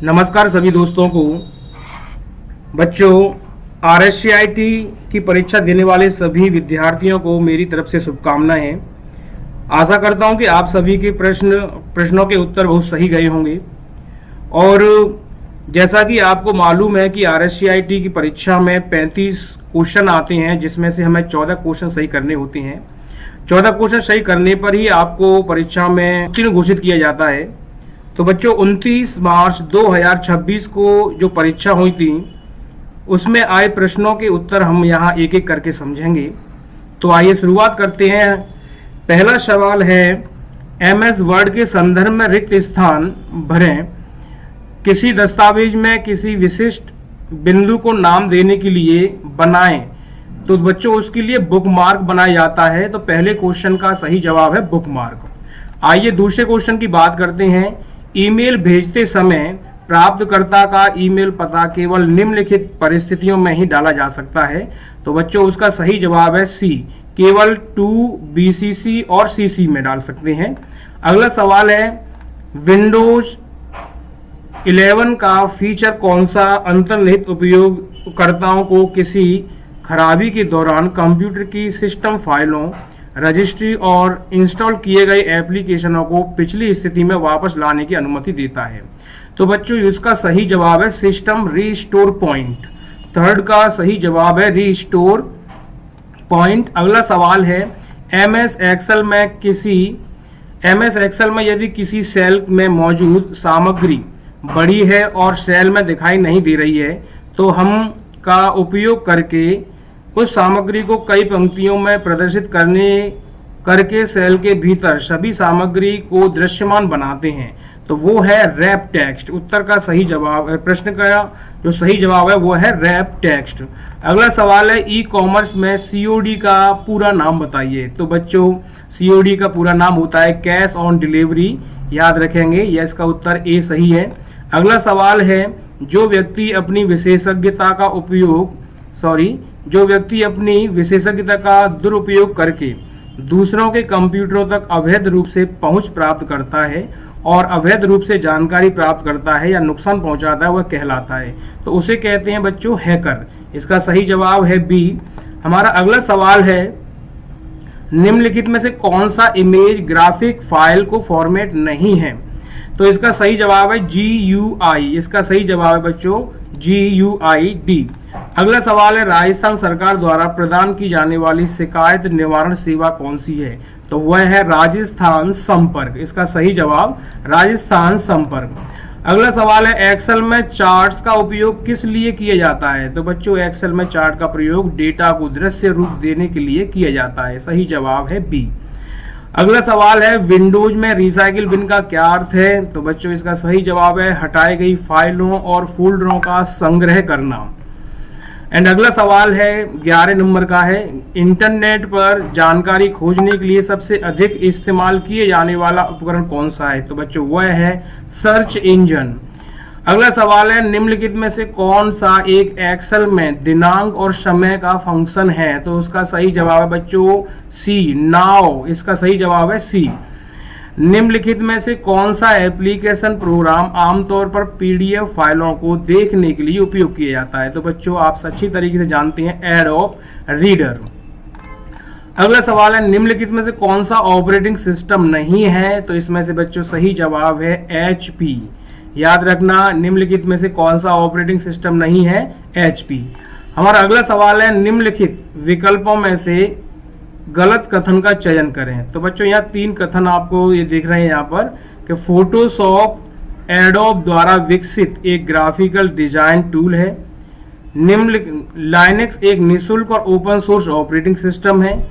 नमस्कार सभी दोस्तों को। बच्चों, RSCIT की परीक्षा देने वाले सभी विद्यार्थियों को मेरी तरफ से शुभकामनाएं हैं। आशा करता हूं कि आप सभी के प्रश्नों के उत्तर बहुत सही गए होंगे। और जैसा कि आपको मालूम है कि RSCIT की परीक्षा में 35 क्वेश्चन आते हैं, जिसमें से हमें 14 क्वेश्चन सही करने होते हैं। 14 क्वेश्चन सही करने पर ही आपको परीक्षा में उत्तीर्ण घोषित किया जाता है। तो बच्चों, 29 मार्च 2026 को जो परीक्षा हुई थी उसमें आए प्रश्नों के उत्तर हम यहाँ एक एक करके समझेंगे। तो आइए शुरुआत करते हैं। पहला सवाल है, MS वर्ड के संदर्भ में रिक्त स्थान भरें। किसी दस्तावेज में किसी विशिष्ट बिंदु को नाम देने के लिए बनाएं। तो बच्चों, उसके लिए बुकमार्क बनाया जाता है। तो पहले क्वेश्चन का सही जवाब है बुकमार्क। आइए दूसरे क्वेश्चन की बात करते हैं। ईमेल भेजते समय प्राप्तकर्ता का ईमेल पता केवल निम्नलिखित परिस्थितियों में ही डाला जा सकता है। तो बच्चों, उसका सही जवाब है सी, केवल टू BCC और CC में डाल सकते हैं। अगला सवाल है, विंडोज 11 का फीचर कौन सा अंतर्निहित उपयोगकर्ताओं को किसी खराबी के दौरान कंप्यूटर की सिस्टम फाइलों, रजिस्ट्री और इंस्टॉल किए गए एप्लीकेशनों को पिछली स्थिति में वापस लाने की अनुमति देता है। तो बच्चों, इसका सही जवाब है सिस्टम रीस्टोर पॉइंट। थर्ड का सही जवाब है रीस्टोर पॉइंट। अगला सवाल है, MS एक्सेल में यदि किसी सेल में मौजूद सामग्री बड़ी है और सेल में दिखाई नहीं दे रही है, तो हम का उपयोग करके उस सामग्री को कई पंक्तियों में प्रदर्शित करके सेल के भीतर सभी सामग्री को दृश्यमान बनाते हैं। तो वो है रैप टेक्स्ट। उत्तर का सही जवाब है, प्रश्न का जो सही जवाब है वो है रैप टेक्स्ट। अगला सवाल है, ई-कॉमर्स में COD का पूरा नाम बताइए। तो बच्चों, COD का पूरा नाम होता है कैश ऑन डिलीवरी। याद रखेंगे, यह इसका उत्तर ए सही है। अगला सवाल है, जो व्यक्ति अपनी विशेषज्ञता का दुरुपयोग करके दूसरों के कंप्यूटरों तक अवैध रूप से पहुंच प्राप्त करता है और अवैध रूप से जानकारी प्राप्त करता है या नुकसान पहुंचाता है, वह कहलाता है। तो उसे कहते हैं बच्चों हैकर। इसका सही जवाब है बी। हमारा अगला सवाल है, निम्नलिखित में से कौन सा इमेज ग्राफिक फाइल को फॉर्मेट नहीं है। तो इसका सही जवाब है GUI। इसका सही जवाब है बच्चों GUID। अगला सवाल है, राजस्थान सरकार द्वारा प्रदान की जाने वाली शिकायत निवारण सेवा कौन सी है। तो वह है राजस्थान संपर्क। इसका सही जवाब राजस्थान संपर्क। अगला सवाल है, एक्सेल में चार्ट्स का उपयोग किस लिए किया जाता है। तो बच्चों, एक्सेल में चार्ट का प्रयोग डेटा को दृश्य रूप देने के लिए किया जाता है। सही जवाब है बी। अगला सवाल है, विंडोज में रिसाइकिल बिन का क्या अर्थ है। तो बच्चों, इसका सही जवाब है हटाई गई फाइलों और फोल्डरों का संग्रह करना। एंड अगला सवाल है 11 नंबर का है, इंटरनेट पर जानकारी खोजने के लिए सबसे अधिक इस्तेमाल किए जाने वाला उपकरण कौन सा है। तो बच्चों, वह है सर्च इंजन। अगला सवाल है, निम्नलिखित में से कौन सा एक एक्सेल में दिनांक और समय का फंक्शन है। तो उसका सही जवाब है बच्चों सी, नाउ। इसका सही जवाब है सी। निम्नलिखित में से कौन सा एप्लीकेशन प्रोग्राम आमतौर पर PDF फाइलों को देखने के लिए उपयोग किया जाता है। तो बच्चों, आप अच्छी तरीके से जानते हैं एडोब रीडर। अगला सवाल है, निम्नलिखित में से कौन सा ऑपरेटिंग सिस्टम नहीं है। तो इसमें से बच्चों सही जवाब है HP। याद रखना, निम्नलिखित में से कौन सा ऑपरेटिंग सिस्टम नहीं है, HP। हमारा अगला सवाल है, निम्नलिखित विकल्पों में से गलत कथन का चयन करें। तो बच्चों, यहाँ 3 कथन आपको ये देख रहे हैं यहाँ पर कि फोटोशॉप एडोब द्वारा विकसित एक ग्राफिकल डिजाइन टूल है। लाइनेक्स एक निःशुल्क और ओपन सोर्स ऑपरेटिंग सिस्टम है।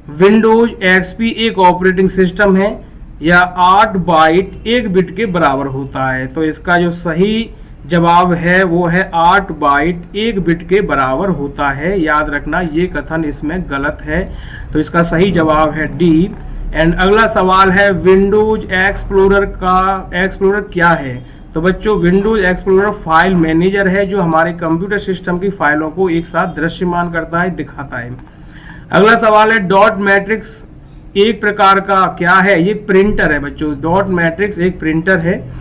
विंडोज XP एक ऑपरेटिंग सिस्टम है, या 8 बाइट 1 बिट के बराबर होता है। तो इसका जो सही जवाब है वो है 8 बाइट 1 बिट के बराबर होता है। याद रखना, ये कथन इसमें गलत है। तो इसका सही जवाब है डी। एंड अगला सवाल है, विंडोज एक्सप्लोरर क्या है। तो बच्चों, विंडोज एक्सप्लोरर फाइल मैनेजर है जो हमारे कंप्यूटर सिस्टम की फाइलों को एक साथ दृश्यमान करता है, दिखाता है। अगला सवाल है, डॉट मैट्रिक्स एक प्रकार का क्या है। ये प्रिंटर है बच्चों। डॉट मैट्रिक्स एक प्रिंटर है।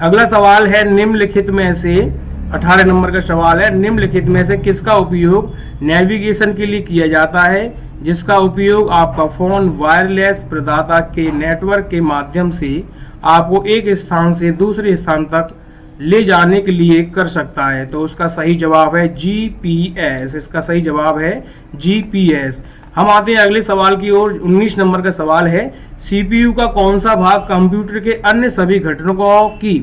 अगला सवाल है निम्नलिखित में से 18 नंबर का सवाल है, निम्नलिखित में से किसका उपयोग नेविगेशन के लिए किया जाता है, जिसका उपयोग आपका फोन वायरलेस प्रदाता के नेटवर्क के माध्यम से आपको एक स्थान से दूसरे स्थान तक ले जाने के लिए कर सकता है। तो उसका सही जवाब है जीपीएस। इसका सही जवाब है जीपीएस। हम आते हैं अगले सवाल की ओर। 19 नंबर का सवाल है, सीपीयू का कौन सा भाग कंप्यूटर के अन्य सभी घटकों की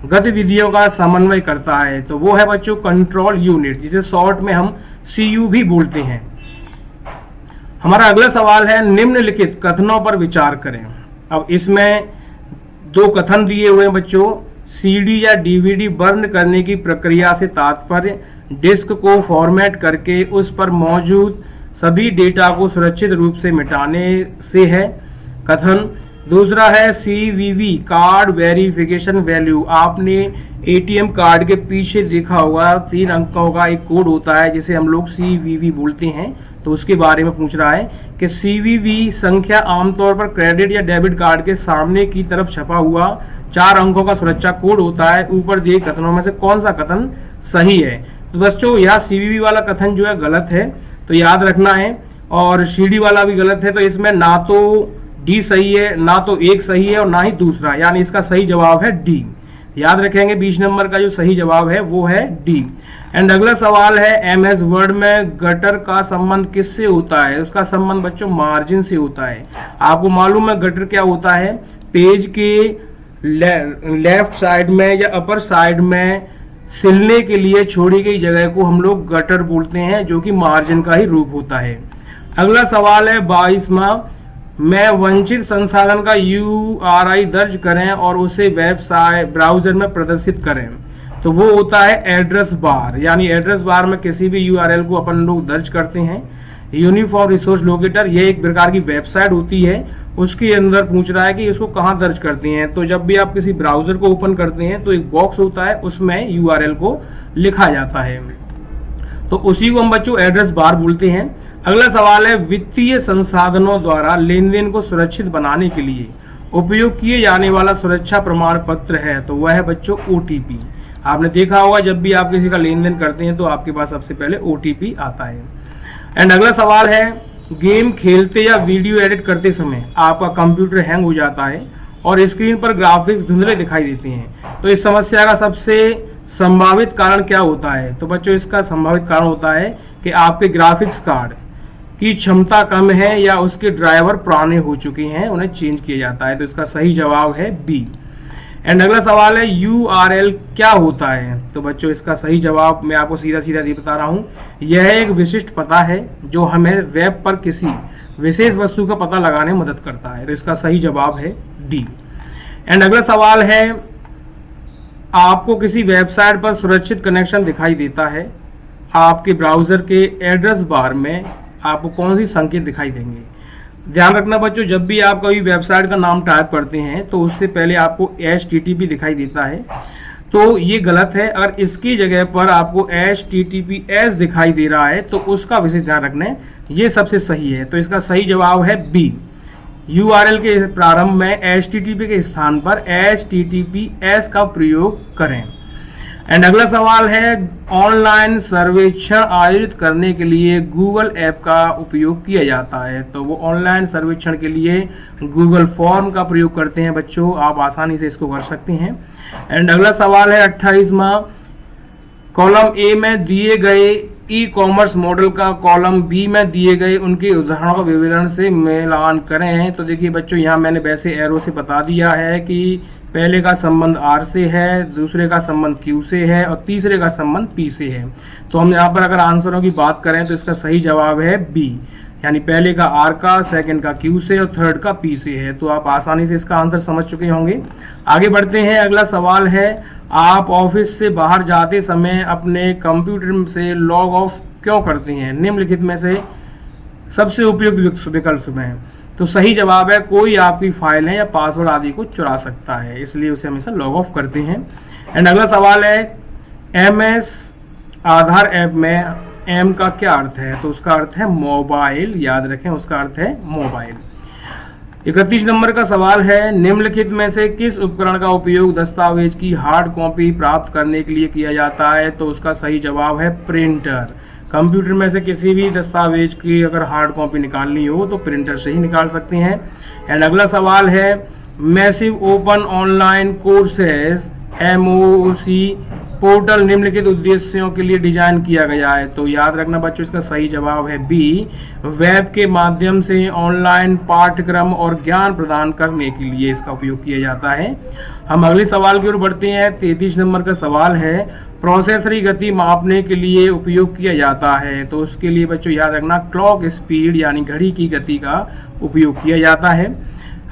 गतिविधियों का समन्वय करता है? तो वो है बच्चों कंट्रोल यूनिट, जिसे शॉर्ट में हम सीयू भी बोलते हैं। हमारा अगला सवाल है, निम्नलिखित कथनों पर विचार करें। अब इसमें दो कथन दिए हुए हैं बच्चों। सीडी या डीवीडी बर्न करने की प्रक्रिया से तात्पर्य डिस्क को फॉर्मेट करके उस पर मौजूद सभी डेटा को सुरक्षित रूप से मिटाने से है। कथन दूसरा है सीवीवी कार्ड वेरिफिकेशन वैल्यू। आपने एटीएम कार्ड के पीछे देखा होगा 3 अंकों का एक कोड होता है जिसे हम लोग सीवीवी बोलते हैं। तो उसके बारे में पूछ रहा है कि सीवीवी संख्या आमतौर पर क्रेडिट या डेबिट कार्ड के सामने की तरफ छपा हुआ 4 अंकों का सुरक्षा कोड होता है। ऊपर दिए कथनों में से कौन सा कथन सही है? तो बच्चों यहाँ सीवीवी वाला कथन जो है गलत है, तो याद रखना है, और सीडी वाला भी गलत है। तो इसमें ना तो डी सही है, ना तो एक सही है और ना ही दूसरा, यानी इसका सही जवाब है डी। याद रखेंगे 20 नंबर का जो सही जवाब है वो है डी। एंड अगला सवाल है, एमएस वर्ड में गटर का संबंध किससे होता है? उसका संबंध बच्चों मार्जिन से होता है। आपको मालूम है गटर क्या होता है? पेज के लेफ्ट साइड में या अपर साइड में सिलने के लिए छोड़ी गई जगह को हम लोग गटर बोलते हैं, जो कि मार्जिन का ही रूप होता है। अगला सवाल है 22वां, में वंचित संसाधन का URI दर्ज करें और उसे वेबसाइट ब्राउजर में प्रदर्शित करें। तो वो होता है एड्रेस बार, यानी एड्रेस बार में किसी भी URL को अपन लोग दर्ज करते हैं। यूनिफॉर्म रिसोर्स लोकेटर ये एक प्रकार की वेबसाइट होती है, उसके अंदर पूछ रहा है कि इसको कहाँ दर्ज करते हैं। तो जब भी आप किसी ब्राउजर को ओपन करते हैं तो एक बॉक्स होता है, उसमें URL को लिखा जाता है, तो उसी को हम बच्चों एड्रेस बार बोलते हैं। अगला सवाल है, वित्तीय संसाधनों द्वारा लेन देन को सुरक्षित बनाने के लिए उपयोग किए जाने वाला सुरक्षा प्रमाण पत्र है। तो वह है बच्चों OTP। आपने देखा होगा जब भी आप किसी का लेन देन करते हैं तो आपके पास सबसे पहले OTP आता है। एंड अगला सवाल है, गेम खेलते या वीडियो एडिट करते समय आपका कंप्यूटर हैंग हो जाता है और स्क्रीन पर ग्राफिक्स धुंधले दिखाई देते हैं। तो इस समस्या का सबसे संभावित कारण क्या होता है? तो बच्चों इसका संभावित कारण होता है कि आपके ग्राफिक्स कार्ड की क्षमता कम है या उसके ड्राइवर पुराने हो चुके हैं, उन्हें चेंज किया जाता है। तो इसका सही जवाब है बी। एंड अगला सवाल है, URL क्या होता है? तो बच्चों इसका सही जवाब मैं आपको सीधा सीधा ये बता रहा हूं, यह एक विशिष्ट पता है जो हमें वेब पर किसी विशेष वस्तु का पता लगाने में मदद करता है। तो इसका सही जवाब है डी। एंड अगला सवाल है, आपको किसी वेबसाइट पर सुरक्षित कनेक्शन दिखाई देता है, आपके ब्राउजर के एड्रेस बार में आपको कौन सी संकेत दिखाई देंगे? ध्यान रखना बच्चों, जब भी आप कोई वेबसाइट का नाम टाइप करते हैं तो उससे पहले आपको HTTP दिखाई देता है, तो ये गलत है। अगर इसकी जगह पर आपको HTTPS दिखाई दे रहा है तो उसका विशेष ध्यान रखना है, ये सबसे सही है। तो इसका सही जवाब है बी। URL के प्रारंभ में HTTP के स्थान पर HTTPS का प्रयोग करें। एंड अगला सवाल है, ऑनलाइन सर्वेक्षण आयोजित करने के लिए गूगल ऐप का उपयोग किया जाता है। तो वो ऑनलाइन सर्वेक्षण के लिए गूगल फॉर्म का प्रयोग करते हैं बच्चों, आप आसानी से इसको कर सकते हैं। एंड अगला सवाल है 28वां, कॉलम ए में दिए गए ई-कॉमर्स मॉडल का कॉलम बी में दिए गए उनके उदाहरणों का विवरण से मिलान करें। तो देखिए बच्चों, यहाँ मैंने वैसे एरो से बता दिया है कि पहले का संबंध R से है, दूसरे का संबंध Q से है और तीसरे का संबंध P से है। तो हम यहाँ पर अगर आंसरों की बात करें तो इसका सही जवाब है B, यानी पहले का R का, सेकंड का Q से और थर्ड का P से है। तो आप आसानी से इसका आंसर समझ चुके होंगे। आगे बढ़ते हैं। अगला सवाल है, आप ऑफिस से बाहर जाते समय अपने कंप्यूटर से लॉग ऑफ क्यों करते हैं? निम्नलिखित में से सबसे उपयुक्त विकल्प में। तो सही जवाब है, कोई आपकी फाइल है या पासवर्ड आदि को चुरा सकता है, इसलिए उसे हमेशा लॉग ऑफ करते हैं। एंड अगला सवाल है, MS आधार ऐप में M का क्या अर्थ है? तो उसका अर्थ है मोबाइल, याद रखें उसका अर्थ है मोबाइल। 31 नंबर का सवाल है, निम्नलिखित में से किस उपकरण का उपयोग दस्तावेज की हार्ड कॉपी प्राप्त करने के लिए किया जाता है? तो उसका सही जवाब है प्रिंटर। कंप्यूटर में से किसी भी दस्तावेज की अगर हार्ड कॉपी निकालनी हो तो प्रिंटर से ही निकाल सकते हैं। एंड अगला सवाल है, massive open online courses MOOC portal निम्नलिखित उद्देश्यों के लिए डिजाइन किया गया है? तो याद रखना बच्चों, इसका सही जवाब है बी, वेब के माध्यम से ऑनलाइन पाठ्यक्रम और ज्ञान प्रदान करने के लिए इसका उपयोग किया जाता है। हम अगले सवाल की ओर बढ़ते हैं। 33 नंबर का सवाल है, प्रोसेसर की गति मापने के लिए उपयोग किया जाता है? तो उसके लिए बच्चों याद रखना क्लॉक स्पीड यानी घड़ी की गति का उपयोग किया जाता है।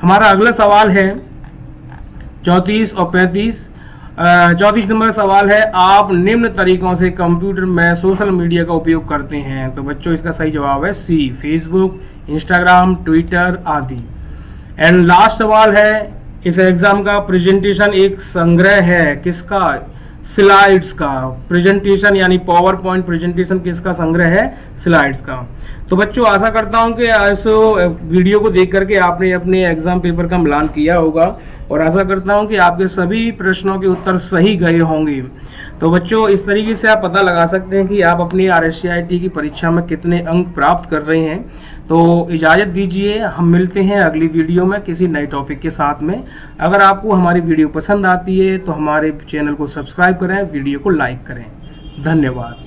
हमारा अगला सवाल है 34 और 35। 34 नंबर सवाल है, आप निम्न तरीकों से कंप्यूटर में सोशल मीडिया का उपयोग करते हैं? तो बच्चों इसका सही जवाब है सी, फेसबुक, इंस्टाग्राम, ट्विटर आदि। एंड लास्ट सवाल है इस एग्जाम का, प्रेजेंटेशन एक संग्रह है किसका? स्लाइड्स का। प्रेजेंटेशन यानी पावर पॉइंट प्रेजेंटेशन किसका संग्रह है? स्लाइड्स का। तो बच्चों आशा करता हूं कि इस वीडियो को देख करके आपने अपने एग्जाम पेपर का मिलान किया होगा और आशा करता हूं कि आपके सभी प्रश्नों के उत्तर सही गए होंगे। तो बच्चों इस तरीके से आप पता लगा सकते हैं कि आप अपनी RSCIT की परीक्षा में कितने अंक प्राप्त कर रहे हैं। तो इजाज़त दीजिए, हम मिलते हैं अगली वीडियो में किसी नए टॉपिक के साथ में। अगर आपको हमारी वीडियो पसंद आती है तो हमारे चैनल को सब्सक्राइब करें, वीडियो को लाइक करें। धन्यवाद।